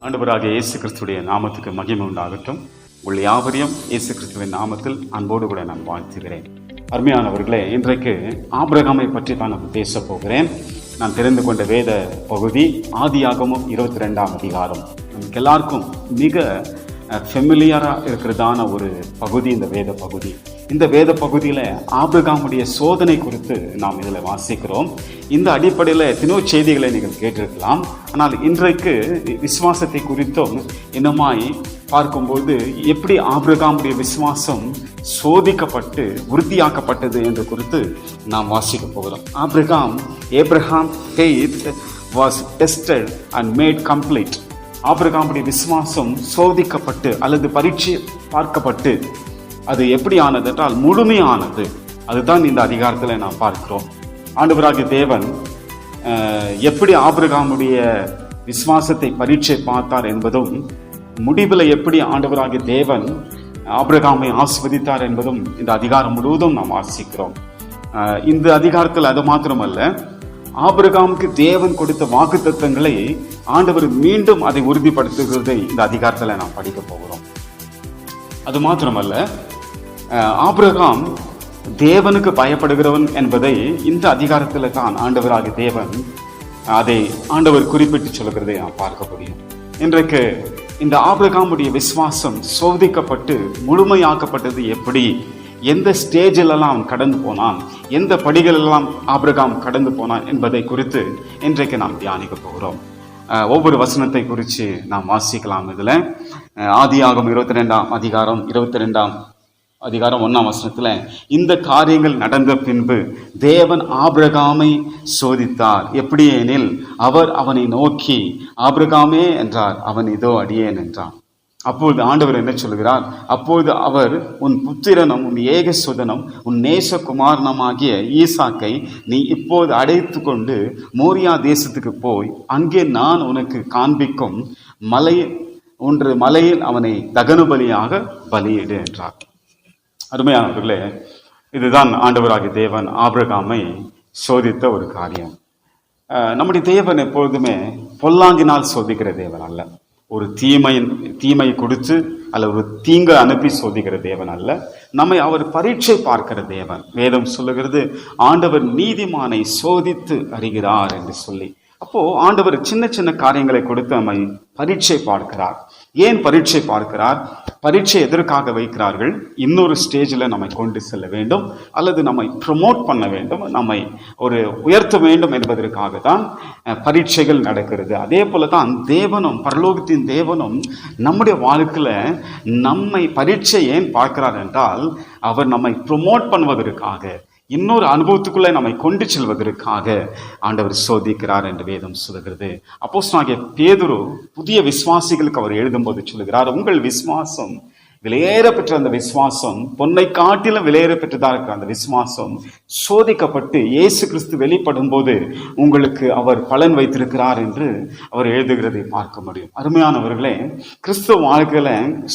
ஆண்டவராகிய இயேசு கிறிஸ்துடைய நாமத்துக்கு மகிமை உண்டாகட்டும். உங்கள் யாவரையும் இயேசு கிறிஸ்துவின் நாமத்தில் அன்போடு கூட நான் வாழ்த்துகிறேன். அருமையானவர்களே, இன்றைக்கு ஆபிரகாமை பற்றி தான் நான் பேச போகிறேன். நான் தெரிந்து கொண்ட வேத பகுதி ஆதியாகமம் 22ஆம் அதிகாரம். நமக்கு எல்லாருக்கும் மிக ஃபெமிலியராக இருக்கிறதான ஒரு பகுதி இந்த வேத பகுதி. இந்த வேத பகுதியில் ஆபிரகாமுடைய சோதனை குறித்து நாம் இதில் வாசிக்கிறோம். இந்த அடிப்படையில் எத்தனையோ செய்திகளை நீங்கள் கேட்டிருக்கலாம். ஆனால் இன்றைக்கு விசுவாசத்தை குறித்தும் இன்னமாய் பார்க்கும்போது எப்படி ஆபிரகாமுடைய விசுவாசம் சோதிக்கப்பட்டு உறுதியாக்கப்பட்டது என்று குறித்து நாம் வாசிக்க போகிறோம். Abraham faith was tested and made complete. ஆபிரகாமுடைய விசுவாசம் சோதிக்கப்பட்டு அல்லது பரீட்சை பார்க்கப்பட்டு அது எப்படி ஆனது என்றால் முழுமையானது. அதுதான் இந்த அதிகாரத்தில் நாம் பார்க்கிறோம். ஆண்டவராகிய தேவன் எப்படி ஆபிரகாமுடைய விசுவாசத்தை பரீட்சை பார்த்தார் என்பதும், முடிவில் எப்படி ஆண்டவராகிய தேவன் ஆபிரகாமை ஆசீர்வதித்தார் என்பதும் இந்த அதிகாரம் முழுவதும் நாம் வாசிக்கிறோம். இந்த அதிகாரத்தில் அது மாத்திரமல்ல, ஆபிரகாமுக்கு தேவன் கொடுத்த வாக்குத்தத்தங்களை ஆண்டவர் மீண்டும் அதை உறுதிப்படுத்துகிறதை இந்த அதிகாரத்தில் நாம் படிக்க போகிறோம். அது மாத்திரமல்ல, ஆபிரகாம் தேவனுக்கு பயப்படுகிறவன் என்பதை இந்த அதிகாரத்தில் தான் ஆண்டவராகிய தேவன் அதை ஆண்டவர் குறிப்பிட்டு சொல்கிறதை நாம் பார்க்க முடியும். இன்றைக்கு இந்த ஆபிரகாமுடைய விசுவாசம் சோதிக்கப்பட்டு முழுமையாக்கப்பட்டது எப்படி, எந்த ஸ்டேஜிலெல்லாம் அவன் கடந்து போனான், எந்த படிகளெல்லாம் ஆபிரகாம் கடந்து போனான் என்பதை குறித்து இன்றைக்கு நாம் தியானிக்க போகிறோம். ஒவ்வொரு வசனத்தை குறித்து நாம் வாசிக்கலாம். இதில் ஆதியாகமம் 22ஆம் அதிகாரம் 22ஆம் அதிகாரம் 1ஆம் வசனத்தில், இந்த காரியங்கள் நடந்த பின்பு தேவன் ஆபிரகாமை சோதித்தார். எப்படி எனில், அவர் அவனை நோக்கி ஆபிரகாமே என்றார். அவன் இதோ அடியேன் என்றான். அப்பொழுது ஆண்டவர் என்ன சொல்கிறார்? அப்பொழுது அவர், உன் புத்திரனும் உன் ஏகசுதனும் உன் நேசகுமாரனுமாகிய ஈசாக்கை நீ இப்போது அழைத்து கொண்டு மோரியா தேசத்துக்கு போய் அங்கே நான் உனக்கு காண்பிக்கும் மலையில் அவனை தகன பலியாக பலியிடு என்றார். அருமையானவர்களே, இதுதான் ஆண்டவராகிய தேவன் ஆபிரகாமை சோதித்த ஒரு காரியம். நம்முடைய தேவன் எப்பொழுதுமே பொல்லாங்கினால் சோதிக்கிற தேவன் அல்ல. ஒரு தீமை கொடுத்து அல்ல ஒரு தீங்கை அனுப்பி சோதிக்கிற தேவன் அல்ல. நம்மை அவர் பரீட்சை பார்க்கிற தேவன். வேதம் சொல்லுகிறது, ஆண்டவர் நீதிமானை சோதித்து அறிகிறார் என்று சொல்லி. அப்போ ஆண்டவர் சின்ன சின்ன காரியங்களை கொடுத்து நம்மை பரீட்சை பார்க்கிறார். ஏன் பரீட்சை பார்க்கிறார்? பரீட்சை எதற்காக வைக்கிறார்கள்? இன்னொரு ஸ்டேஜில் நம்மை கொண்டு செல்ல வேண்டும், அல்லது நம்மை ப்ரமோட் பண்ண வேண்டும், நம்மை ஒரு உயர்த்த வேண்டும் என்பதற்காக தான் பரீட்சைகள் நடக்கிறது. அதே போல தான் தேவனும், பரலோகத்தின் தேவனும் நம்முடைய வாழ்க்கையில் நம்மை பரீட்சை ஏன் பார்க்கிறார் என்றால், அவர் நம்மை ப்ரமோட் பண்ணுவதற்காக, இன்னொரு அனுபவத்துக்குள்ளே நம்மை கொண்டு செல்வதற்காக ஆண்டவர் சோதிக்கிறார் என்று வேதம் சொல்லுகிறது. அப்போஸ்தலனாகிய பேதுரு புதிய விசுவாசிகளுக்கு அவர் எழுதும்போது சொல்லுகிறார், உங்கள் விசுவாசம் விலையேற பெற்ற அந்த விசுவாசம், பொன்னை காட்டிலும் விலையேற பெற்றதாக இருக்கிற அந்த விசுவாசம் சோதிக்கப்பட்டு இயேசு கிறிஸ்து வெளிப்படும் போது உங்களுக்கு அவர் பலன் வைத்திருக்கிறார் என்று அவர் எழுதுகிறதை பார்க்க முடியும். அருமையானவர்களே, கிறிஸ்துவ வாழ்க்கையில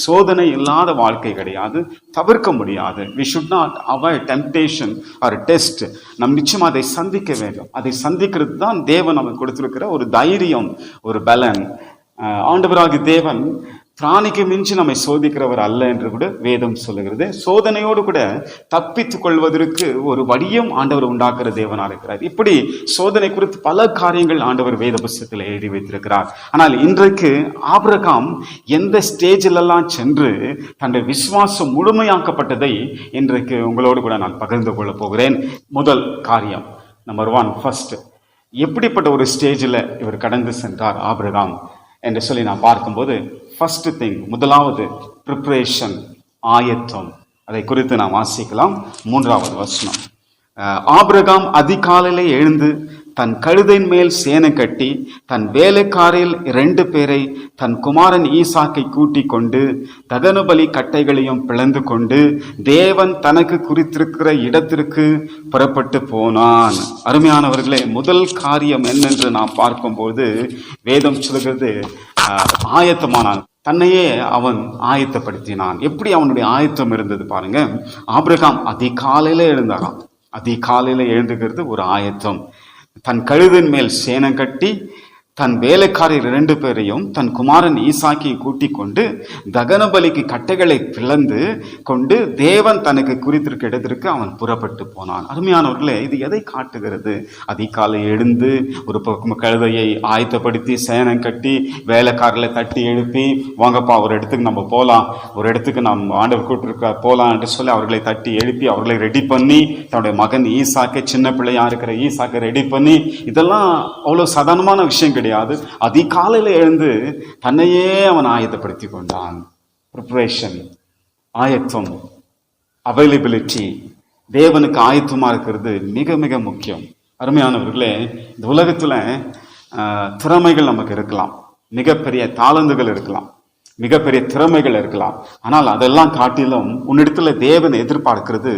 சோதனை இல்லாத வாழ்க்கை கிடையாது, தவிர்க்க முடியாது. we should not avoid temptation or test. நம் நிச்சயம் அதை சந்திக்க வேண்டும். அதை சந்திக்கிறது தான் தேவன் நமக்கு கொடுத்திருக்கிற ஒரு தைரியம், ஒரு பலன். ஆண்டவராகிய தேவன் பிராணிக்கு மிஞ்சி நம்மை சோதிக்கிறவர் அல்ல என்று கூட வேதம் சொல்லுகிறது. சோதனையோடு கூட தப்பித்துக் கொள்வதற்கு ஒரு வழியும் ஆண்டவர் உண்டாக்குற தேவனாக இருக்கிறார். இப்படி சோதனை குறித்து பல காரியங்கள் ஆண்டவர் வேத புத்தகத்தில் எழுதி வைத்திருக்கிறார். ஆனால் இன்றைக்கு ஆபிரகாம் எந்த ஸ்டேஜிலெல்லாம் சென்று தன்னுடைய விசுவாசம் முழுமையாக்கப்பட்டதை இன்றைக்கு உங்களோடு கூட நான் பகிர்ந்து கொள்ள போகிறேன். முதல் காரியம், நம்பர் 1, ஃபர்ஸ்ட், எப்படிப்பட்ட ஒரு ஸ்டேஜில் இவர் கடந்து சென்றார் ஆபிரகாம் என்று சொல்லி நான் பார்க்கும்போது, ஃபர்ஸ்ட் திங், முதலாவது ப்ரிப்பரேஷன், ஆயத்தம். அதை குறித்து நாம் வாசிக்கலாம். 3ஆவது வசனம், ஆபிரகாம் அதிகாலையிலே எழுந்து தன் கழுதையின் மேல் சேனை கட்டி தன் வேலைக்காரில் 2 பேரை தன் குமாரன் ஈசாக்கை கூட்டிக் கொண்டு தகனபலி கட்டைகளையும் பிளந்து கொண்டு தேவன் தனக்கு குறித்திருக்கிற இடத்திற்கு புறப்பட்டு போனான். அருமையானவர்களே, முதல் காரியம் என்னென்று நாம் பார்க்கும்போது வேதம் சொல்கிறது, ஆயத்தமானான். தன்னையே அவன் ஆயத்தப்படுத்தினான். எப்படி அவனுடைய ஆயத்தம் இருந்தது பாருங்க. ஆபிரகாம் அதிகாலையில எழுந்தாராம். அதிகாலையில எழுந்துகிறது ஒரு ஆயத்தம். தன் கழுதின் மேல் சேனம் கட்டி தன் வேலைக்காரர் 2 பேரையும் தன் குமாரன் ஈசாக்கையும் கூட்டிக் கொண்டு தகன பலிக்கு கட்டைகளை பிளந்து கொண்டு தேவன் தனக்கு குறித்திருக்க இடத்திற்கு அவன் புறப்பட்டு போனான். அருமையானவர்களே, இது எதை காட்டுகிறது? அதிகாலை எழுந்து ஒரு பக்கம் கழுதையை ஆயத்தப்படுத்தி சேனம் கட்டி வேலைக்காரர்களை தட்டி எழுப்பி, வாங்கப்பா ஒரு இடத்துக்கு நம்ம போகலாம், ஒரு இடத்துக்கு நம்ம ஆண்டவர் கூட்டிருக்க போகலாம் என்று சொல்லி அவர்களை தட்டி எழுப்பி அவர்களை ரெடி பண்ணி, தன்னுடைய மகன் ஈசாக்கை, சின்ன பிள்ளையா இருக்கிற ஈசாக்கை ரெடி பண்ணி, இதெல்லாம் அவ்வளவு சாதாரணமான விஷயம் கிடையாது. அதிகாலையில எழுந்து தன்னையே அவன் ஆயத்தப்படுத்தி கொண்டான். ப்ரிப்பரேஷன், ஆயத்தம், அவைலபிலிட்டி, தேவனுக்கு ஆயத்தமா இருக்கிறது மிக மிக முக்கியம். அருமையானவர்களே, இந்த உலகத்துல திறமைகள் நமக்கு இருக்கலாம், மிகப்பெரிய தாளந்துகள் இருக்கலாம், மிகப்பெரிய திறமைகள் இருக்கலாம். ஆனால் அதெல்லாம் காட்டிலும் உன்னிடத்துல தேவன் எதிர்பார்க்கிறது,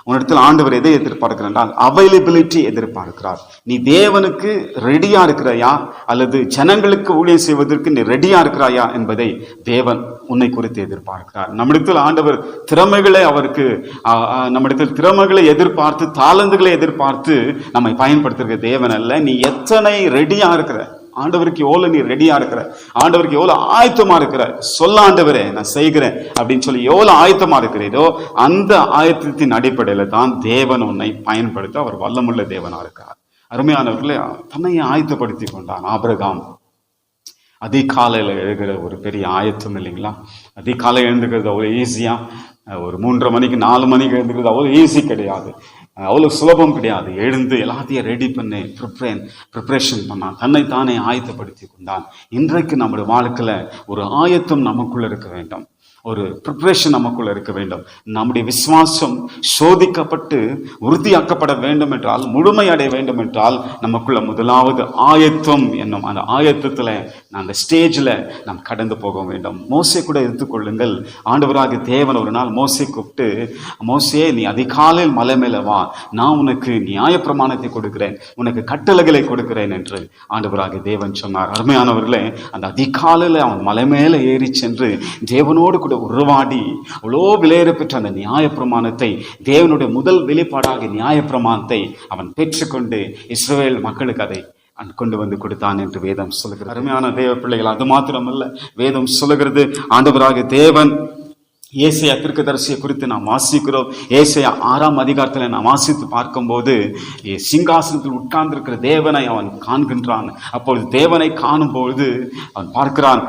உன்னிடத்துல ஆண்டவர் எதை எதிர்பார்க்கிறார்? அவைலபிலிட்டி எதிர்பார்க்கிறார். நீ தேவனுக்கு ரெடியா இருக்கிறாயா, அல்லது ஜனங்களுக்கு ஊழியம் செய்வதற்கு நீ ரெடியா இருக்கிறாயா என்பதை தேவன் உன்னை குறித்து எதிர்பார்க்கிறார். நம்மிடத்தில் ஆண்டவர் திறமைகளை அவருக்கு நம்மிடத்தில் திறமைகளை எதிர்பார்த்து, தாளந்துகளை எதிர்பார்த்து நம்மை பயன்படுத்துகிற தேவன் அல்ல. நீ எத்தனை ரெடியா இருக்கிற, ஆண்டவருக்கு எவ்வளவு நீ ரெடியா இருக்கிற, ஆண்டவருக்கு எவ்வளவு ஆயத்தமா இருக்கிற, சொல்ல ஆண்டவரே நான் செய்கிறேன் அப்படின்னு சொல்லி எவ்வளவு ஆயத்தமா இருக்கிறதோ அந்த ஆயத்தத்தின் அடிப்படையில தான் தேவன் உன்னை பயன்படுத்த அவர் வல்லமுள்ள தேவனா இருக்கார். அருமையானவர்களே, தன்னை ஆயத்தப்படுத்தி கொண்டான் ஆபிரகாம். அதிகாலையில் எழுகிற ஒரு பெரிய ஆயத்தம் இல்லைங்களா? அதிகாலை எழுந்துக்கிறது அவ்வளோ ஈஸியா? ஒரு 3:30 மணிக்கு 4 மணிக்கு எழுந்துக்கிறது அவ்வளோ ஈஸி கிடையாது, அவ்வளோ சுலபம் கிடையாது. எழுந்து எல்லாத்தையும் ரெடி பண்ணி ப்ரிப்ரேஷன் பண்ணான், தன்னை தானே ஆயத்தப்படுத்தி கொண்டான். இன்றைக்கு நம்முடைய வாழ்க்கையில ஒரு ஆயத்தம் நமக்குள்ள இருக்க வேண்டும், ஒரு ப்ரிப்ரேஷன் நமக்குள்ள இருக்க வேண்டும். நம்முடைய விசுவாசம் சோதிக்கப்பட்டு உறுதியாக்கப்பட வேண்டும் என்றால், முழுமை அடைய வேண்டும் என்றால், நமக்குள்ள முதலாவது ஆயத்தம் என்னும் அந்த ஆயத்தத்துல அந்த ஸ்டேஜ்ல நாம் கடந்து போக வேண்டும். மோசே கூட எடுத்துக்கொள்ளுங்கள். ஆண்டவராகிய தேவன் ஒரு நாள் மோசே கூப்பிட்டு, மோசே நீ அதிகாலையில் மலை மேல வா, நான் உனக்கு நியாயப்பிரமாணத்தை கொடுக்கிறேன், உனக்கு கட்டளைகளை கொடுக்கிறேன் என்று ஆண்டவராகிய தேவன் சொன்னார். அருமையானவர்களே, அந்த அதிகாலையில அவன் மலை மேல ஏறி சென்று தேவனோடு கூட உருவாடி அவ்வளோ விலையேற பெற்ற அந்த நியாயப்பிரமாணத்தை, தேவனுடைய முதல் வெளிப்பாடாகிய நியாயப்பிரமாணத்தை அவன் பெற்றுக்கொண்டு இஸ்ரவேல் மக்களுக்கு அதை கொண்டு வந்து கொடுத்தான் என்று வேதம் சொல்லுகிறது. அருமையான தேவ பிள்ளைகள், அது மாத்திரமல்ல, வேதம் சொல்லுகிறது ஆண்டவராகிய தேவன் ஏசாயா தீர்க்கதரிசியை குறித்து நாம் வாசிக்கிறோம். ஏசாயா 6ஆம் அதிகாரத்தில் நாம் வாசித்து பார்க்கும்போது சிங்காசனத்தில் உட்கார்ந்திருக்கிற தேவனை அவன் காண்கின்றான். அப்பொழுது தேவனை காணும் பொழுது அவன் பார்க்கிறான்,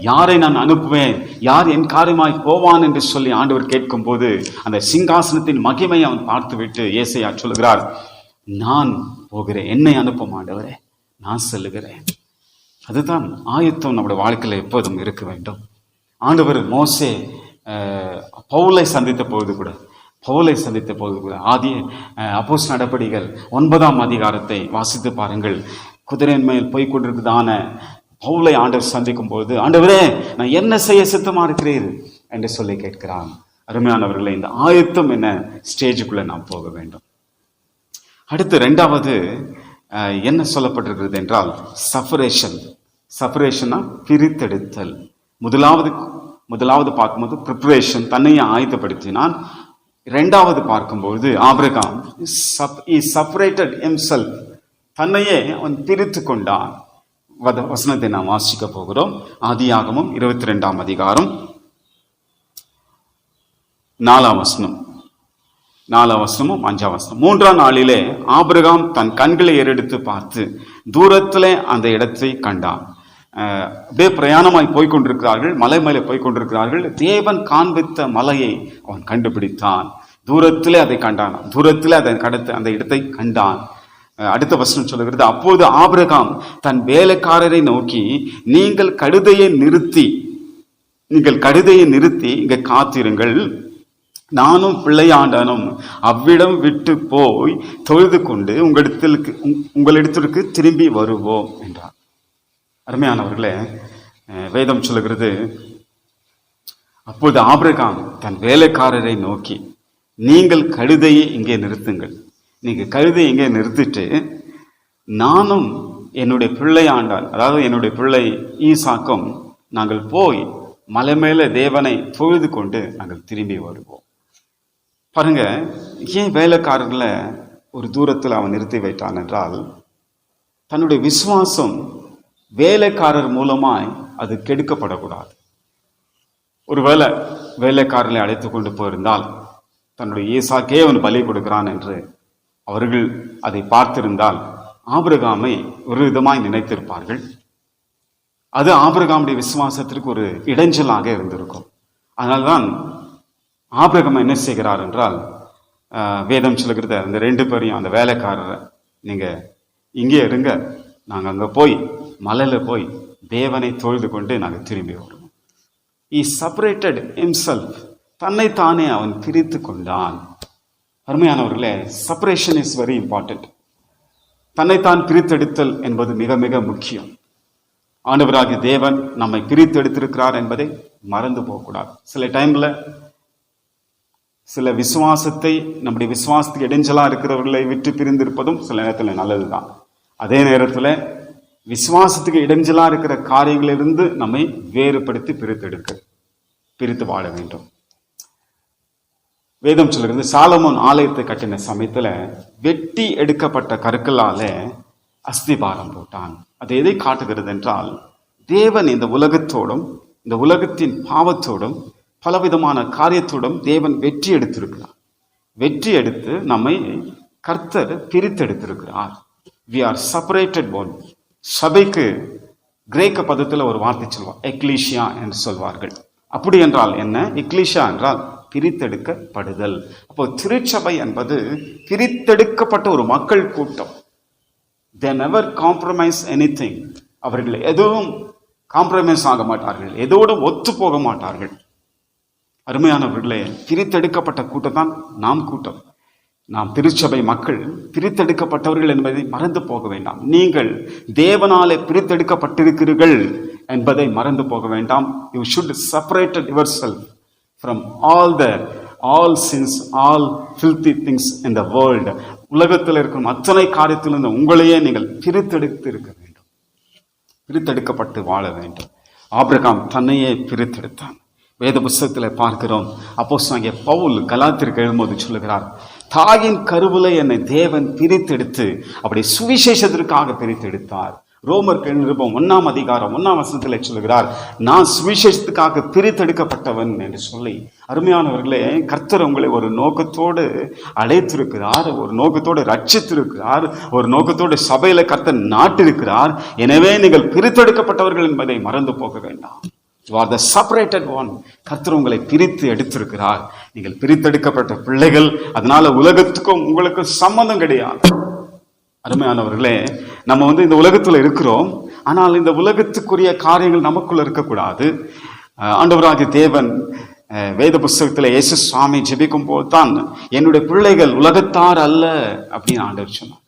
யாரை நான் அனுப்புவேன், யார் என் காரியமாய் போவான் என்று சொல்லி ஆண்டவர் கேட்கும் போது அந்த சிங்காசனத்தின் மகிமை அவன் பார்த்துவிட்டு ஏசாயா சொல்லுகிறார், நான் போகிறேன், என்னை அனுப்பும் ஆண்டவரே, நான் செல்லுகிறேன். அதுதான் ஆயத்தம் நம்முடைய வாழ்க்கையில் எப்போதும் இருக்க வேண்டும். ஆண்டவர் மோசே பவுலை சந்தித்த போது கூட ஆதி அப்போஸ்தலர் நடபடிகள் 9ஆம் அதிகாரத்தை வாசித்து பாருங்கள். குதிரையின் மேல் போய் கொண்டிருக்குதான பவுலை ஆண்டவர் சந்திக்கும் போது, ஆண்டவரே நான் என்ன செய்ய சித்தமா இருக்கிறீர் என்று சொல்லி கேட்கிறான். அருமையானவர்களை, இந்த ஆயத்தம் என்ன ஸ்டேஜுக்குள்ள நாம் போக வேண்டும். அடுத்து 2வது என்ன சொல்லப்பட்டிருக்கிறது என்றால் சஃபரேஷனா பிரித்தெடுத்தல். முதலாவது பார்க்கும்போது ப்ரிப்பரேஷன், தன்னையே ஆயத்தப்படுத்தினான். 2வது பார்க்கும்போது ஆபிரகாம் செப்பரேட்டட் himself, தன்னையே அவன் பிரித்து கொண்டான். வசனத்தை நாம் வாசிக்க போகிறோம். ஆதியாகமம் 22ஆம் அதிகாரம் 4ஆம் வசனம், 4ஆம் வசனமும் 5ஆம் வசனம். 3ஆம் நாளிலே ஆபிரகாம் தன் கண்களை ஏறெடுத்து பார்த்து தூரத்திலே அந்த இடத்தை கண்டான். அப்படியே பிரயாணமாய் போய்கொண்டிருக்கிறார்கள், மலை மேலே போய்கொண்டிருக்கிறார்கள். தேவன் காண்பித்த மலையை அவன் கண்டுபிடித்தான். தூரத்திலே அதை கண்டான், தூரத்திலே அதை கடத்த அந்த இடத்தை கண்டான். அடுத்த வசனம் சொல்லுகிறது, அப்போது ஆபிரகாம் தன் வேலைக்காரரை நோக்கி, நீங்கள் கழுதையை நிறுத்தி இங்க காத்திருங்கள், நானும் பிள்ளையாண்டனும் அவ்விடம் விட்டு போய் தொழுது கொண்டு உங்களிடத்திற்கு திரும்பி வருவோம் என்றார். அருமையானவர்களே, வேதம் சொல்லுகிறது, அப்போது ஆபிரகாம் தன் வேலைக்காரரை நோக்கி, நீங்கள் கழுதையை இங்கே நிறுத்துங்கள், நீங்க கழுதையை இங்கே நிறுத்திட்டு நானும் என்னுடைய பிள்ளையாண்டான், அதாவது என்னுடைய பிள்ளை ஈசாக்கும் நாங்கள் போய் மலை மேல தேவனை தொழுது கொண்டு நாங்கள் திரும்பி வருவோம். பாருங்க, ஏன் வேலைக்காரர்களை ஒரு தூரத்தில் அவன் நிறுத்தி வைத்தான் என்றால், தன்னுடைய விசுவாசம் வேலைக்காரர் மூலமாய் அது கெடுக்கப்படக்கூடாது. ஒருவேளை வேலைக்காரர்களை அழைத்து கொண்டு போயிருந்தால் தன்னுடைய ஈசாக்கே அவன் பலி கொடுக்கிறான் என்று அவர்கள் அதை பார்த்திருந்தால் ஆபிரகாமை ஒரு விதமாய் நினைத்திருப்பார்கள். அது ஆபிரகாமுடைய விசுவாசத்திற்கு ஒரு இடைஞ்சலாக இருந்திருக்கும். அதனால்தான் ஆபிரகாம் என்ன செய்கிறார் என்றால், வேதம் சொல்லுகிறத அந்த 2 பேரையும், அந்த வேலைக்காரரை, நீங்க இங்கே இருங்க, நாங்கள் அங்கே போய் மலையில போய் தேவனை தொழுது கொண்டு நாங்கள் திரும்பி வருவோம். He separated himself. தன்னைத்தானே அவன் பிரித்து கொண்டான். அருமையானவர்களே, செப்பரேஷன் இஸ் வெரி இம்பார்ட்டன்ட். தன்னைத்தான் பிரித்தெடுத்தல் என்பது மிக மிக முக்கியம். ஆண்டவராகிய தேவன் நம்மை பிரித்தெடுத்திருக்கிறார் என்பதை மறந்து போகக்கூடாது. சில டைம்ல சில விசுவாசத்தை, நம்முடைய விசுவாசத்துக்கு இடைஞ்சலா இருக்கிறவர்களை விட்டு பிரிந்திருப்பதும் சில நேரத்தில் நல்லதுதான். அதே நேரத்தில் விசுவாசத்துக்கு இடைஞ்சலா இருக்கிற காரியங்களிலிருந்து நம்மை வேறுபடுத்தி பிரித்து வாழ வேண்டும். வேதம் சொல்லுகிறது, சாலமோன் ஆலயத்தை கட்டின சமயத்துல வெட்டி எடுக்கப்பட்ட கற்களால அஸ்திபாரம் போட்டான். அது எதை காட்டுகிறது என்றால், தேவன் இந்த உலகத்தோடும் இந்த உலகத்தின் பாவத்தோடும் பலவிதமான காரியத்தோடும் தேவன் வெற்றி எடுத்திருக்கிறார். வெற்றி எடுத்து நம்மை கர்த்தர் பிரித்தெடுத்திருக்கிறார். We are separated one. சபைக்கு கிரேக்க பதத்தில் ஒரு வார்த்தை சொல்வார், எக்லீஷியா என்று சொல்வார்கள். அப்படி என்றால் என்ன? எக்லீஷியா என்றால் பிரித்தெடுக்கப்படுதல். அப்போ திருச்சபை என்பது பிரித்தெடுக்கப்பட்ட ஒரு மக்கள் கூட்டம். They never compromise anything. அவர்கள் எதுவும் காம்ப்ரமைஸ் ஆக மாட்டார்கள், எதோடும் ஒத்து போக மாட்டார்கள். அருமையானவர்களே, பிரித்தெடுக்கப்பட்ட கூட்டம் தான் நாம் கூட்டம். நாம் திருச்சபை மக்கள் பிரித்தெடுக்கப்பட்டவர்கள் என்பதை மறந்து போக வேண்டாம். நீங்கள் தேவனாலே பிரித்தெடுக்கப்பட்டிருக்கிறீர்கள் என்பதை மறந்து போக வேண்டாம். You should separate yourself from all sins, all filthy things in the world. உலகத்தில் இருக்கும் அத்தனை காரியத்திலிருந்து உங்களையே நீங்கள் பிரித்தெடுத்து இருக்க வேண்டும், பிரித்தெடுக்கப்பட்டு வாழ வேண்டும். ஆபிரகாம் தன்னையே பிரித்தெடுத்தான். வேத புஸ்தகத்தில் பார்க்கிறோம். அப்போஸ்தலனாகிய பவுல் கலாத்தியருக்கு எழுதும்போது சொல்லுகிறார், தாயின் கருவிலே என்னை தேவன் பிரித்தெடுத்து அப்படி சுவிசேஷத்திற்காக பிரித்தெடுத்தார். ரோமர் நிருபம் 1ஆம் அதிகாரம் 1ஆம் வசனத்தில் சொல்லுகிறார், நான் சுவிசேஷத்துக்காக பிரித்தெடுக்கப்பட்டவன் என்று சொல்லி. அருமையானவர்களே, கர்த்தர் உங்களை ஒரு நோக்கத்தோடு அழைத்திருக்கிறார், ஒரு நோக்கத்தோடு ரட்சித்திருக்கிறார், ஒரு நோக்கத்தோடு சபையில கர்த்தர் நாட்டிருக்கிறார். எனவே நீங்கள் பிரித்தெடுக்கப்பட்டவர்கள் என்பதை மறந்து போக வேண்டாம். You are the separated one. கர்த்தர் உங்களை பிரித்து எடுத்திருக்கிறார். நீங்கள் பிரித்தெடுக்கப்பட்ட பிள்ளைகள். அதனால உலகத்துக்கும் உங்களுக்கு சம்பந்தம் கிடையாது. அருமையானவர்களே, நம்ம இந்த உலகத்துல இருக்கிறோம், ஆனால் இந்த உலகத்துக்குரிய காரியங்கள் நமக்குள்ள இருக்கக்கூடாது. ஆண்டவராகிய தேவன் வேத புஸ்தகத்துல இயேசு சுவாமி ஜெபிக்கும் போது தான், என்னுடைய பிள்ளைகள் உலகத்தார் அல்ல அப்படின்னு ஆண்டவர் சொன்னார்.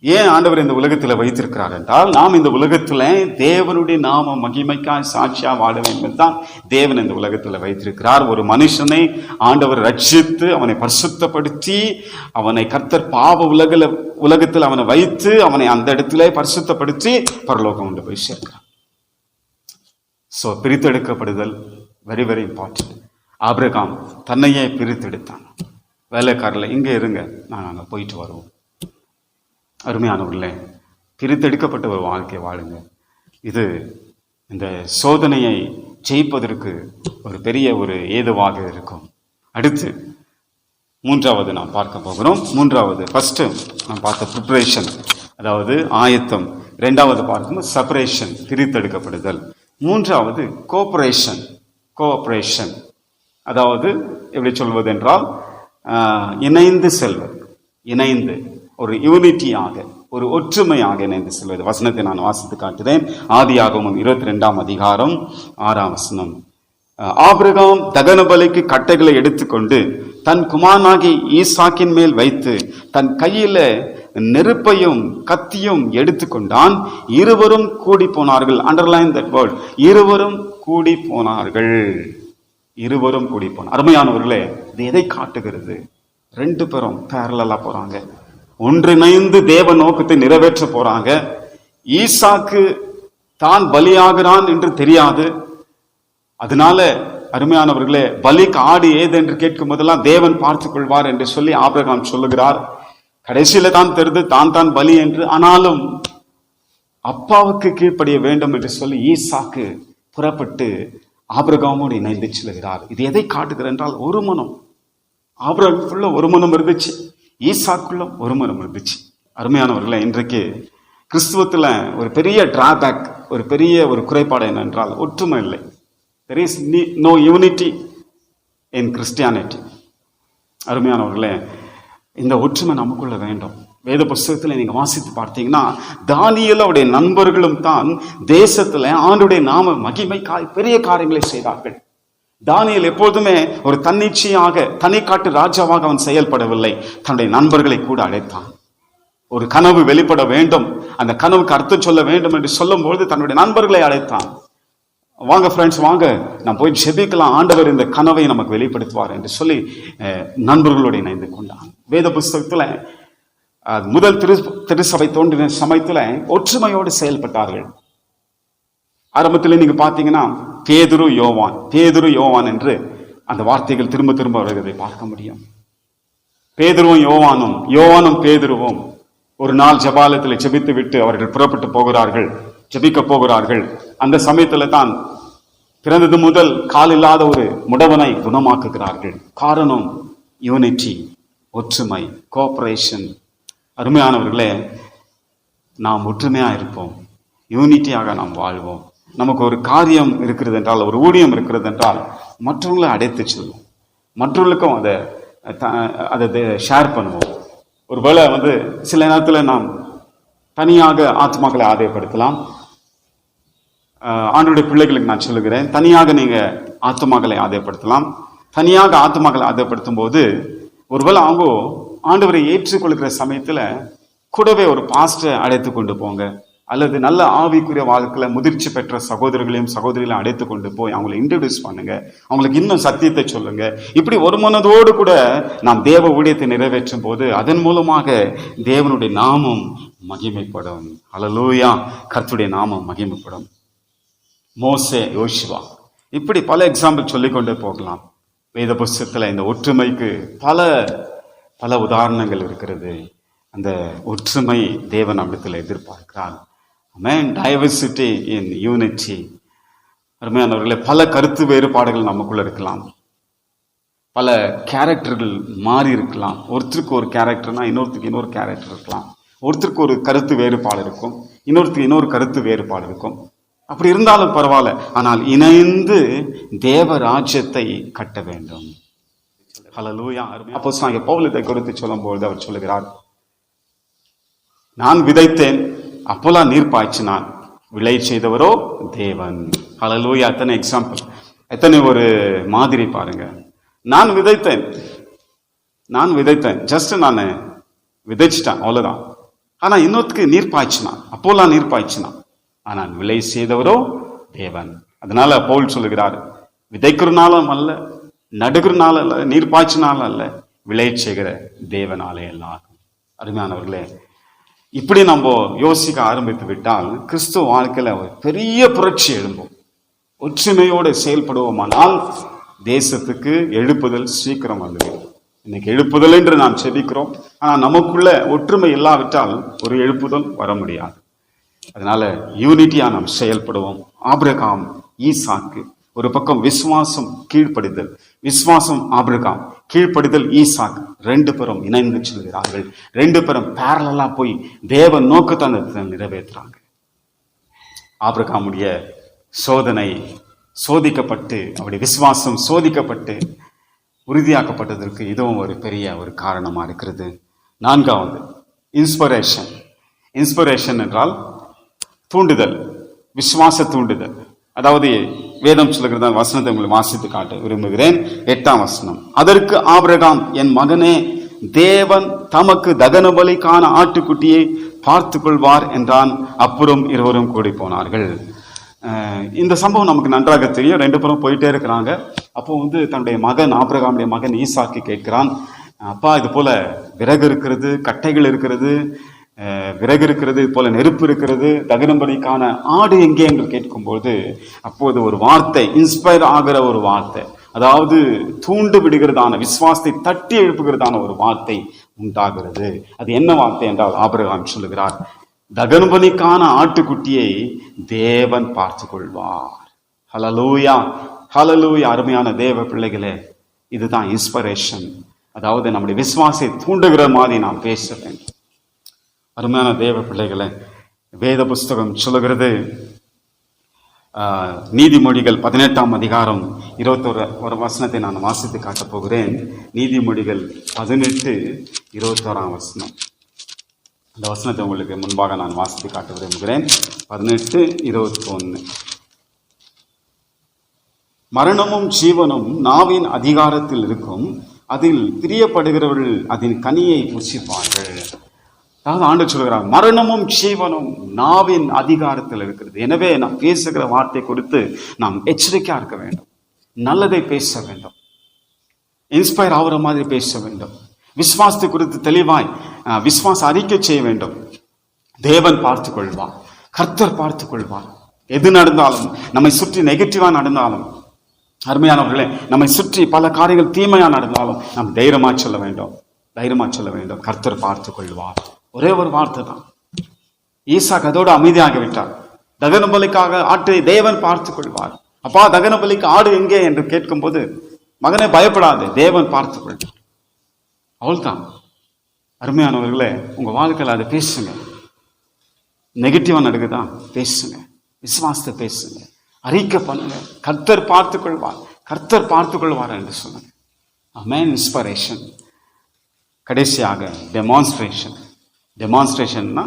ஏன் ஆண்டவர் இந்த உலகத்துல வைத்திருக்கிறார் என்றால், நாம் இந்த உலகத்துல தேவனுடைய நாம மகிமைக்காய் சாட்சியா வாழ வேண்டும் தான் தேவன் இந்த உலகத்துல வைத்திருக்கிறார். ஒரு மனுஷனை ஆண்டவர் ரட்சித்து அவனை பரிசுத்தப்படுத்தி அவனை கர்த்தர் பாவ உலகத்தில் அவனை வைத்து அவனை அந்த இடத்துல பரிசுத்தப்படுத்தி பரலோகம் கொண்டு போய் சேர்க்கிறார். சோ பிரித்தெடுக்கப்படுதல் வெரி வெரி இம்பார்ட்டன்ட். ஆபிரகாம் தன்னையே பிரித்தெடுத்தான். வேலைக்காரர்ல இங்க இருங்க, நான் அங்க போயிட்டு வருவோம். அருமையானவர்களே, பிரித்தெடுக்கப்பட்ட ஒரு வாழ்க்கை வாழுங்க. இது இந்த சோதனையை ஜெயிப்பதற்கு ஒரு பெரிய ஒரு ஏதுவாக இருக்கும். அடுத்து 3வது நாம் பார்க்க போகிறோம். ஃபர்ஸ்ட் நாம் பார்த்த ப்ரிப்பரேஷன், அதாவது ஆயத்தம். 2வது பார்க்கும்போது செப்பரேஷன், பிரித்தெடுக்கப்படுதல். 3வது கோஆபரேஷன், அதாவது எப்படி சொல்வது என்றால் இணைந்து செல்வது, இணைந்து ஒரு யூனிட்டியாக, ஒரு ஒற்றுமையாக இணைந்து செல்வது. வசனத்தை நான் வாசித்து காட்டுகிறேன். ஆதியாகமம் 22ஆம் அதிகாரம் 6ஆம் வசனம். ஆபிரகாம் தகன பலிக்கு கட்டைகளை எடுத்துக்கொண்டு தன் குமாரனாகிய ஈசாக்கின் மேல் வைத்து தன் கையில நெருப்பையும் கத்தியும் எடுத்துக்கொண்டான். இருவரும் கூடி போனார்கள். அண்டர்லைன் தட் வேர்ட், இருவரும் கூடி போனார்கள். இருவரும் கூடி போனார். அருமையானவர்களே, இது எதை காட்டுகிறது? 2 பேரும் பேரலா போறாங்க, ஒன்றிணைந்து தேவ நோக்கத்தை நிறைவேற்ற போறாங்க. ஈசாக்கு தான் பலியாகிறான் என்று தெரியாது. அதனால அருமையானவர்களே, பலிக்கு ஆடு ஏது என்று கேட்கும் போதெல்லாம் தேவன் பார்த்துக் கொள்வார் என்று சொல்லி ஆபிரகாம் சொல்லுகிறார். கடைசியில தான் தெரிந்து தான் பலி என்று. ஆனாலும் அப்பாவுக்கு கீழ்ப்படிய வேண்டும் என்று சொல்லி ஈசாக்கு புறப்பட்டு ஆபிரகாமோடு இணைந்து செல்கிறார். இது எதை காட்டுகிறது என்றால் ஒரு மனம். ஆபிரகாமுக்குள்ள ஒரு மனம் இருந்துச்சு, ஈசாக்குள்ள ஒரு மனம் இருந்துச்சு. அருமையானவர்களே, இன்றைக்கு கிறிஸ்துவத்துல ஒரு பெரிய டிராபேக், ஒரு பெரிய ஒரு குறைபாடு என்னென்றால் ஒற்றுமை இல்லை. there is no unity in Christianity. அருமையானவர்களே, இந்த ஒற்றுமை நமக்குள்ள வேண்டும். வேத புஸ்தகத்தில் நீங்க வாசித்து பார்த்தீங்கன்னா தானியேல் அவருடைய நண்பர்களும் தான் தேசத்துல ஆண்டுடைய நாம மகிமைக்காய் பெரிய காரியங்களை செய்தார்கள். தானியேல் எப்போதுமே ஒரு தன்னிச்சையாக தனிக்காட்டு ராஜாவாக அவன் செயல்படவில்லை, தன்னுடைய நண்பர்களை கூட அழைத்தான். ஒரு கனவு வெளிப்பட வேண்டும், அந்த கனவுக்கு அர்த்தம் சொல்ல வேண்டும் என்று சொல்லும் பொழுது தன்னுடைய நண்பர்களை அழைத்தான். வாங்க ஃப்ரெண்ட்ஸ், வாங்க நான் போய் ஜெபிக்கலாம், ஆண்டவர் இந்த கனவை நமக்கு வெளிப்படுத்துவார் என்று சொல்லி நண்பர்களோடு இணைந்து கொண்டான். வேத புஸ்தகத்துல முதல் திருசபை தோன்றின சமயத்துல ஒற்றுமையோடு செயல்பட்டார்கள். ஆரம்பத்தில் நீங்க பாத்தீங்கன்னா பேதுரு யோவான் என்று அந்த வார்த்தைகள் திரும்ப திரும்ப வருவதை பார்க்க முடியும். பேதுருவும் யோவானும் பேதுருவும் ஒரு நாள் ஜபாலத்தில் ஜெபித்து விட்டு அவர்கள் புறப்பட்டு போகிறார்கள், ஜெபிக்க போகிறார்கள். அந்த சமயத்துல தான் பிறந்தது முதல் கால் இல்லாத ஒரு முடவனை குணமாக்குகிறார்கள். காரணம் யூனிட்டி, ஒற்றுமை, கோஆபரேஷன். அருமையானவர்களே, நாம் ஒற்றுமையா இருப்போம், யூனிட்டியாக நாம் வாழ்வோம். நமக்கு ஒரு காரியம் இருக்கிறது என்றால், ஒரு ஊழியம் இருக்கிறது என்றால் மற்றவங்களை அடைத்து செல்வோம், மற்றவர்களுக்கும் அதை ஷேர் பண்ணுவோம். ஒருவேளை சில நேரத்தில் நாம் தனியாக ஆத்மாக்களை ஆதாயப்படுத்தலாம். ஆண்டவருடைய பிள்ளைகளுக்கு நான் சொல்லுகிறேன், தனியாக நீங்க ஆத்மாக்களை ஆதாயப்படுத்தலாம். தனியாக ஆத்மாக்களை ஆதாயப்படுத்தும் போது ஒருவேளை அவங்க ஆண்டவரை ஏற்றுக்கொள்கிற சமயத்துல கூடவே ஒரு பாஸ்டரை அழைத்து கொண்டு போங்க, அல்லது நல்ல ஆவிக்குரிய வாழ்க்கையில முதிர்ச்சி பெற்ற சகோதரர்களையும் சகோதரிகளையும் அழைத்து கொண்டு போய் அவங்களை இன்ட்ரடியூஸ் பண்ணுங்க, அவங்களுக்கு இன்னும் சத்தியத்தை சொல்லுங்க. இப்படி ஒரு மனதோடு கூட நாம் தேவ ஊழியத்தை நிறைவேற்றும் போது அதன் மூலமாக தேவனுடைய நாமம் மகிமைப்படும். அல்லேலூயா, கர்த்தருடைய நாமம் மகிமைப்படும். மோசே, யோசுவா, இப்படி பல எக்ஸாம்பிள் சொல்லிக்கொண்டே போகலாம். வேத புஸ்தகத்துல இந்த ஒற்றுமைக்கு பல பல உதாரணங்கள் இருக்கிறது. அந்த ஒற்றுமை தேவன் நம்மிடத்தில் எதிர்பார்க்கிறார். Diversity in unity. அருமையானவர்களே, பல கருத்து வேறுபாடுகள் நமக்குள்ள இருக்கலாம், பல கேரக்டர்கள் மாறி இருக்கலாம். ஒருத்தருக்கு ஒரு கேரக்டர்னா இன்னொருத்தருக்கு இன்னொரு கேரக்டர் இருக்கலாம். ஒருத்தருக்கு ஒரு கருத்து வேறுபாடு இருக்கும், இன்னொருத்தருக்கு இன்னொரு கருத்து வேறுபாடு இருக்கும். அப்படி இருந்தாலும் பரவாயில்ல, ஆனால் இணைந்து தேவ ராஜ்யத்தை கட்ட வேண்டும். ஹல்லேலூயா. அப்போஸ்தலனாகிய பவுல் இதை குறித்து சொல்லும்போது அவர் சொல்லுகிறார், நான் விதைத்தேன், அப்போலா நீர் பாய்ச்சினான், விளை செய்தவரோ தேவன். ஹல்லேலூயா. எத்தனை எக்ஸாம்பிள், எத்தனை ஒரு மாதிரி பாருங்க. நான் விதைத்தேன், ஜஸ்ட் நான் விதைச்சிட்டேன், அவ்வளவுதான். ஆனா இன்னொருத்துக்கு நீர் பாய்ச்சினான், அப்போலா நீர் பாய்ச்சினான், ஆனால் விளை செய்தவரோ தேவன். அதனால பவுல் சொல்லுகிறார், விதைக்கிறனாலும் அல்ல, நடுகிறனால அல்ல, நீர் பாய்ச்சினாலும் அல்ல, விளை செய்கிற தேவனாலே எல்லாரும். அருமையானவர்களே, இப்படி நம்ம யோசிக்க ஆரம்பித்து விட்டால் கிறிஸ்துவ வாழ்க்கையில ஒரு பெரிய புரட்சி எழும்பும். ஒற்றுமையோடு செயல்படுவோமானால் தேசத்துக்கு எழுப்புதல் சீக்கிரம் வந்துவிடும். இன்னைக்கு எழுப்புதல் என்று நாம் செபிக்கிறோம், ஆனா நமக்குள்ள ஒற்றுமை இல்லாவிட்டால் ஒரு எழுப்புதல் வர முடியாது. அதனால யூனிட்டியா நாம் செயல்படுவோம். ஆபிரகாம், ஈசாக்கு, ஒரு பக்கம் விசுவாசம், கீழ்ப்படிதல். விசுவாசம் ஆபிரகாம், கீழ்ப்படிதல் ஈசாக், ரெண்டு பேரும் இணைந்து செல்கிறார்கள். ரெண்டு பேரும் பேரலா போய் தேவ நோக்கத்தை நிறைவேற்றுறாங்க. ஆபிரகாமுடைய சோதனை சோதிக்கப்பட்டு, அவருடைய விசுவாசம் சோதிக்கப்பட்டு உறுதியாக்கப்பட்டதற்கு இதுவும் ஒரு பெரிய ஒரு காரணமா இருக்கிறது. நான்காவது, இன்ஸ்பிரேஷன். இன்ஸ்பிரேஷன் என்றால் தூண்டுதல், விசுவாச தூண்டுதல். அதாவது வேதம் சொல்லுகிறத வசனத்தை உங்களுக்கு வாசித்து காட்ட விரும்புகிறேன். 8ஆம் வசனம். அதற்கு ஆபிரகாம், என் மகனே, தேவன் தமக்கு தகன பலிக்கான ஆட்டுக்குட்டியை பார்த்து கொள்வார் என்றான். அப்புறம் இருவரும் கூடி போனார்கள். இந்த சம்பவம் நமக்கு நன்றாக தெரியும். ரெண்டு பேரும் போயிட்டே இருக்கிறாங்க. அப்போ தன்னுடைய மகன், ஆபிரகாமுடைய மகன் ஈசாக்கு கேட்கிறான், அப்பா, இது போல விறகு இருக்கிறது, கட்டைகள் இருக்கிறது, விறகு இருக்கிறது, இது போல நெருப்பு இருக்கிறது, தகனம்பலிக்கான ஆடு எங்கே என்று கேட்கும்போது அப்போது ஒரு வார்த்தை, இன்ஸ்பயர் ஆகிற ஒரு வார்த்தை, அதாவது தூண்டு விடுகிறதான, விசுவாசத்தை தட்டி எழுப்புகிறதான ஒரு வார்த்தை உண்டாகிறது. அது என்ன வார்த்தை என்றால், ஆபிரகாம் சொல்லுகிறார், தகனபலிக்கான ஆட்டுக்குட்டியை தேவன் பார்த்து கொள்வார். ஹல்லேலூயா, ஹல்லேலூயா. அருமையான தேவ பிள்ளைகளே, இதுதான் இன்ஸ்பிரேஷன். அதாவது நம்முடைய விசுவாசத்தை தூண்டுகிற மாதிரி நாம் பேச வேண்டும். அருமையான தேவ பிள்ளைகளே, வேத புஸ்தகம் சொல்லுகிறது, நீதிமொழிகள் 18ஆம் அதிகாரம் 21 வசனத்தை நான் வாசித்து காட்டப் போகிறேன். நீதிமொழிகள் 18:21 வசனம். அந்த வசனத்தை உங்களுக்கு முன்பாக நான் வாசித்து காட்ட விரும்புகிறேன். 18:21. மரணமும் ஜீவனும் நாவின் அதிகாரத்தில் இருக்கும், அதில் பிரியப்படுகிறவர்கள் அதன் கனியை புசிப்பார்கள். அதாவது ஆண்டவர் சொல்கிறார், மரணமும் ஜீவனும் நாவின் அதிகாரத்தில் இருக்கிறது. எனவே நாம் பேசுகிற வார்த்தை கொடுத்து நாம் எச்சரிக்கையா இருக்க வேண்டும். நல்லதை பேச வேண்டும், இன்ஸ்பயர் ஆகிற மாதிரி பேச வேண்டும். விசுவாசத்தை குறித்து தெளிவாய் விசுவாச அறிக்கை செய்ய வேண்டும். தேவன் பார்த்து கொள்வார், கர்த்தர் பார்த்து கொள்வார். எது நடந்தாலும், நம்மை சுற்றி நெகட்டிவா நடந்தாலும், அருமையானவர்களே, நம்மை சுற்றி பல காரியங்கள் தீமையா நடந்தாலும் நாம் தைரியமா சொல்ல வேண்டும், தைரியமா சொல்ல வேண்டும். கர்த்தர் பார்த்து கொள்வார். ஒரே ஒரு வார்த்தை தான். ஈசாக் அதோடு அமைதியாகி விட்டார். தகன பலிக்காக ஆட்டை தேவன் பார்த்து கொள்வார். அப்பா, தகன பலிக்கு ஆடு எங்கே என்று கேட்கும் போது, மகனை பயப்படாது, தேவன் பார்த்து கொள்வார். அவள்தான். அருமையானவர்களே, உங்க வாழ்க்கையில் அதை பேசுங்க. நெகட்டிவா நடக்குதா, பேசுங்க. விசுவாசத்தை பேசுங்க, அறிக்கை பண்ணுங்க. கர்த்தர் பார்த்து கொள்வார், கர்த்தர் பார்த்து கொள்வார் என்று சொல்லுங்க. ஆமென். இன்ஸ்பிரேஷன். கடைசியாக டெமான்ஸ்ட்ரேஷன். டெமான்ஸ்ட்ரேஷன்னா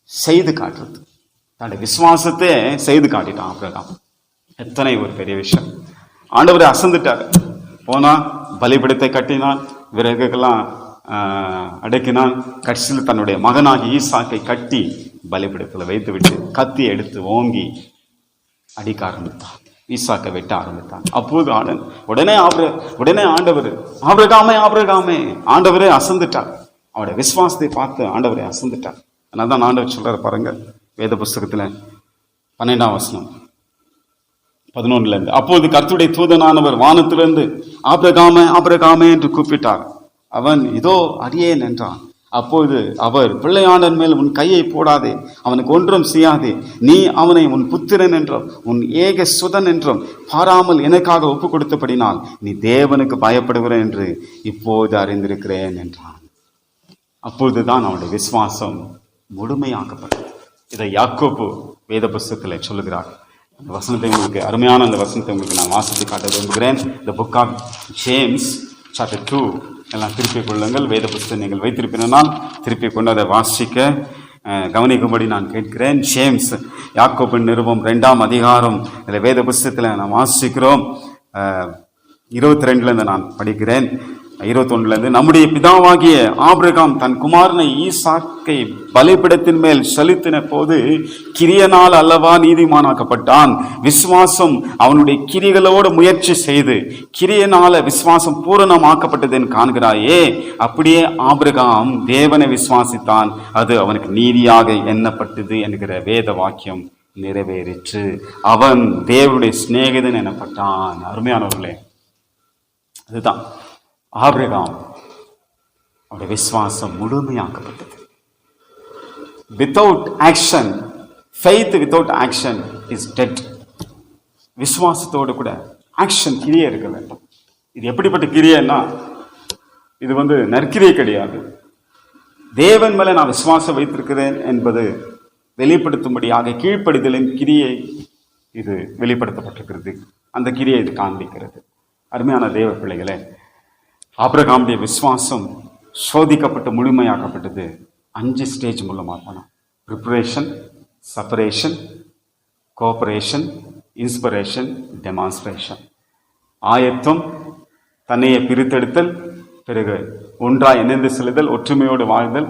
செய்து காட்டுறது. தன்னுடைய விசுவாசத்தை செய்து காட்டிட்டான் ஆபிரகாம். எத்தனை ஒரு பெரிய விஷயம். ஆண்டவரை அசந்துட்டார். போனா பலிபீடத்தை கட்டினான், விறகுகள்லாம் அடக்கினான். கடைசியில் தன்னுடைய மகனாகி ஈசாக்கை கட்டி பலிபீடத்தில் வைத்து விட்டு கத்தி எடுத்து ஓங்கி அடிக்க ஆரம்பித்தான். ஈசாக்கை வெட்ட ஆரம்பித்தான். அப்போது உடனே ஆண்டவர், ஆபிரகாமே ஆபிரகாமே, ஆண்டவரே அசந்துட்டார். அவருடைய விசுவாசத்தை பார்த்து ஆண்டவரை அசந்துட்டார். அதனால தான் ஆண்டவர் சொல்றாரு பாருங்க, வேத புஸ்தகத்துல 12ஆம் வசனம் 11 அப்போது கர்த்தருடைய தூதனானவர் வானத்திலிருந்து ஆபிரகாமே ஆபிரகாமே என்று கூப்பிட்டார். அவன் இதோ அடியேன் என்றான். அப்போது அவர், பிள்ளையாண்டன் மேல் உன் கையை போடாதே, அவனுக்கு ஒன்றும் செய்யாதே. நீ அவனை உன் புத்திரன் என்றும் உன் ஏக சுதன் என்றும் பாராமல் எனக்காக ஒப்பு கொடுத்தபடினால் நீ தேவனுக்கு பயப்படுகிறேன் என்று இப்போது அறிந்திருக்கிறேன் என்றான். அப்போதுதான் அவனுடைய விசுவாசம் முழுமையாக்கப்பட்டது. இதை யாக்கோபு வேத புஸ்தகத்தில் சொல்லுகிறார். அந்த வசனத்தை உங்களுக்கு, அருமையான அந்த வசனத்தை உங்களுக்கு நான் வாசித்து காட்ட விரும்புகிறேன். The book of James chapter 2 எல்லாம் திருப்பிக் கொள்ளுங்கள். வேத புஸ்தகம் நீங்கள் வைத்திருப்பினால் திருப்பிக் கொண்டு அதை வாசிக்க கவனிக்கும்படி நான் கேட்கிறேன். ஜேம்ஸ், யாக்கோபின் நிருபம் 2ஆம் அதிகாரம் இதில் வேத புஸ்தகத்தில் நான் வாசிக்கிறோம். 22 நான் படிக்கிறேன். 21 நம்முடைய பிதாவாகிய ஆபிரகாம் தன் குமாரனை ஈசாக்கை பலிபீடத்தின் மேல் செலுத்தின போது கிரியனால் அல்லவா நீதிமானாக்கப்பட்டான். விசுவாசம் அவனுடைய கிரிகளோடு முயற்சி செய்து கிரியனால விசுவாசம் பூரணமாக்கப்பட்டதுன்னு காண்கிறாயே, அப்படியே ஆபிரகாம் தேவனை விசுவாசித்தான், அது அவனுக்கு நீதியாக எண்ணப்பட்டது என்கிற வேத வாக்கியம் நிறைவேறிற்று. அவன் தேவனுடைய சிநேகிதன் எனப்பட்டான். அருமையானவர்களே, அதுதான் ஆபிரகாம், அவருடைய விசுவாசம் முழுமையாக்கப்பட்டது. Without action, faith without action is dead. விசுவாசத்தோடு கூட ஆக்ஷன், கிரியை இருக்க வேண்டும். இது எப்படிப்பட்ட கிரியைன்னா, இது நற்கிரியை கிடையாது. தேவன் மேல நான் விசுவாசம் வைத்திருக்கிறேன் என்பது வெளிப்படுத்தும்படியாக கீழ்ப்படிதலின் கிரியை இது வெளிப்படுத்தப்பட்டிருக்கிறது. அந்த கிரியை இது காண்பிக்கிறது. அருமையான தேவ பிள்ளைகளே, ஆபிரகாமுடைய விசுவாசம் சோதிக்கப்பட்டு முழுமையாக்கப்பட்டது 5 ஸ்டேஜ் மூலமாக தான். Preparation, separation, cooperation, inspiration, demonstration. ஆயத்தம், தன்னையை பிரித்தெடுத்தல், பிறகு ஒன்றாய் இணைந்து செல்லுதல், ஒற்றுமையோடு வாழ்தல்.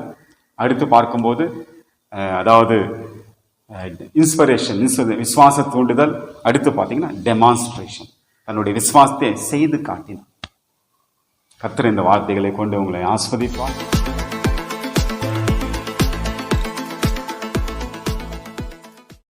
அடுத்து பார்க்கும்போது அதாவது இன்ஸ்பிரேஷன், விசுவாச தூண்டுதல். அடுத்து பார்த்தீங்கன்னா டெமான்ஸ்ட்ரேஷன், தன்னுடைய விசுவாசத்தை செய்து காட்டினார். கர்த்தர் இந்த வார்த்தைகளை கொண்டு உங்களை ஆஸ்வதிப்பார்.